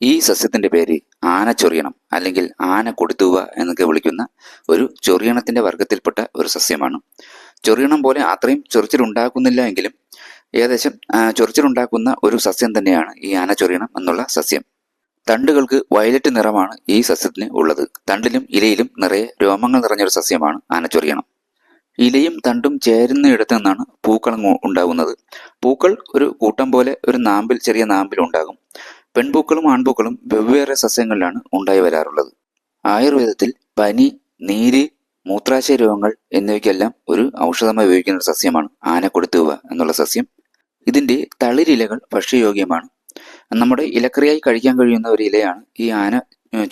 ഈ സസ്യത്തിന്റെ പേര് ആനച്ചൊറിയണം അല്ലെങ്കിൽ ആന കൊടിത്തൂവ എന്നൊക്കെ വിളിക്കുന്ന ഒരു ചൊറിയണത്തിന്റെ വർഗത്തിൽപ്പെട്ട ഒരു സസ്യമാണ്. ചൊറിയണം പോലെ അത്രയും ചൊറിച്ചിലുണ്ടാക്കുന്നില്ല എങ്കിലും ഏകദേശം ചൊറിച്ചിലുണ്ടാക്കുന്ന ഒരു സസ്യം തന്നെയാണ് ഈ ആനച്ചൊറിയണം എന്നുള്ള സസ്യം. തണ്ടുകൾക്ക് വയലറ്റ് നിറമാണ് ഈ സസ്യത്തിന് ഉള്ളത്. തണ്ടിലും ഇലയിലും നിറയെ രോമങ്ങൾ നിറഞ്ഞൊരു സസ്യമാണ് ആനച്ചൊറിയണം. ഇലയും തണ്ടും ചേരുന്നയിടത്ത് നിന്നാണ് പൂക്കൾ ഉണ്ടാകുന്നത്. പൂക്കൾ ഒരു കൂട്ടം പോലെ ഒരു നാമ്പിൽ, ചെറിയ നാമ്പിൽ ഉണ്ടാകും. പെൺപൂക്കളും ആൺപൂക്കളും വെവ്വേറെ സസ്യങ്ങളിലാണ് ഉണ്ടായി വരാറുള്ളത്. ആയുർവേദത്തിൽ പനി, നീര്, മൂത്രാശയ രോഗങ്ങൾ എന്നിവയ്ക്കെല്ലാം ഒരു ഔഷധമായി ഉപയോഗിക്കുന്ന ഒരു സസ്യമാണ് ആനക്കൊടിത്തൂവ എന്നുള്ള സസ്യം. ഇതിന്റെ തളിരിലകൾ ഭക്ഷ്യയോഗ്യമാണ്. നമ്മുടെ ഇലക്കറിയായി കഴിക്കാൻ കഴിയുന്ന ഒരു ഇലയാണ് ഈ ആന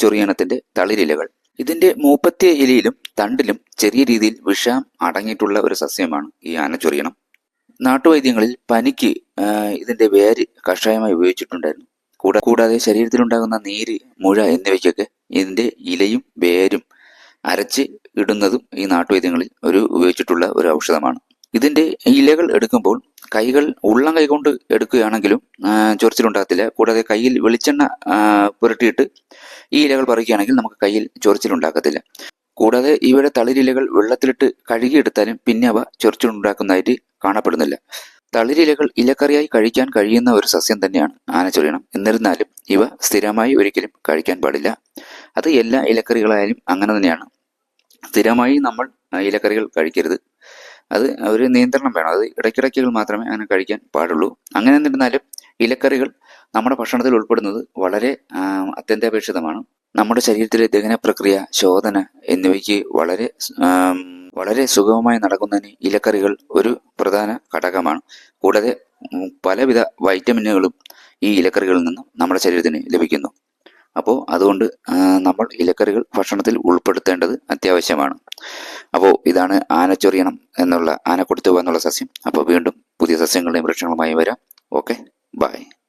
ചൊറിയണത്തിന്റെ തളിരിലകൾ. ഇതിന്റെ മൂപ്പത്തിയ ഇലയിലും തണ്ടിലും ചെറിയ രീതിയിൽ വിഷം അടങ്ങിയിട്ടുള്ള ഒരു സസ്യമാണ് ഈ ആനച്ചൊറിയണം. നാട്ടുവൈദ്യങ്ങളിൽ പനിക്ക് ഇതിന്റെ വേര് കഷായമായി ഉപയോഗിച്ചിട്ടുണ്ടായിരുന്നു. കൂടാതെ ശരീരത്തിലുണ്ടാകുന്ന നീര്, മുഴ എന്നിവയ്ക്കൊക്കെ ഇതിന്റെ ഇലയും വേരും അരച്ച് ഇടുന്നതും ഈ നാട്ടുവൈദ്യങ്ങളിൽ ഉപയോഗിച്ചിട്ടുള്ള ഒരു ഔഷധമാണ്. ഇതിന്റെ ഇലകൾ എടുക്കുമ്പോൾ ഉള്ളം കൈ കൊണ്ട് എടുക്കുകയാണെങ്കിലും ചൊറിച്ചിലുണ്ടാകത്തില്ല. കൂടാതെ കയ്യിൽ വെളിച്ചെണ്ണ പുരട്ടിയിട്ട് ഈ ഇലകൾ പറിക്കുകയാണെങ്കിൽ നമുക്ക് കയ്യിൽ ചൊറിച്ചിലുണ്ടാക്കത്തില്ല. കൂടാതെ ഇവയുടെ തളിരിലകൾ വെള്ളത്തിലിട്ട് കഴുകിയെടുത്താലും പിന്നെ അവ ചൊറിച്ചിലുണ്ടാക്കുന്നതായിട്ട് കാണപ്പെടുന്നില്ല. തളിരിലകൾ ഇലക്കറിയായി കഴിക്കാൻ കഴിയുന്ന ഒരു സസ്യം തന്നെയാണ് ആനച്ചൊറിയണം. എന്നിരുന്നാലും ഇവ സ്ഥിരമായി ഒരിക്കലും കഴിക്കാൻ പാടില്ല. അത് എല്ലാ ഇലക്കറികളായാലും അങ്ങനെ തന്നെയാണ്. സ്ഥിരമായി നമ്മൾ ഇലക്കറികൾ കഴിക്കരുത്. അത് ഒരു നിയന്ത്രണം വേണം. അത് ഇടയ്ക്കിടയ്ക്കുകൾ മാത്രമേ അങ്ങനെ കഴിക്കാൻ പാടുള്ളൂ. അങ്ങനെ എന്നിരുന്നാലും ഇലക്കറികൾ നമ്മുടെ ഭക്ഷണത്തിൽ ഉൾപ്പെടുന്നത് വളരെ അത്യന്താപേക്ഷിതമാണ്. നമ്മുടെ ശരീരത്തിലെ ദഹന പ്രക്രിയ, ശോധന എന്നിവയ്ക്ക് വളരെ സുഗമമായി നടക്കുന്നതിന് ഇലക്കറികൾ ഒരു പ്രധാന ഘടകമാണ്. കൂടാതെ പലവിധ വൈറ്റമിനുകളും ഈ ഇലക്കറികളിൽ നിന്നും നമ്മുടെ ശരീരത്തിന് ലഭിക്കുന്നു. അപ്പോൾ അതുകൊണ്ട് നമ്മൾ ഇലക്കറികൾ ഭക്ഷണത്തിൽ ഉൾപ്പെടുത്തേണ്ടത് അത്യാവശ്യമാണ്. അപ്പോൾ ഇതാണ് ആനച്ചൊറിയണം ആനക്കൊടിത്തൂവ എന്നുള്ള സസ്യം. അപ്പോൾ വീണ്ടും പുതിയ സസ്യങ്ങളുടെയും വൃക്ഷങ്ങളുമായി വരാം. Okay, by.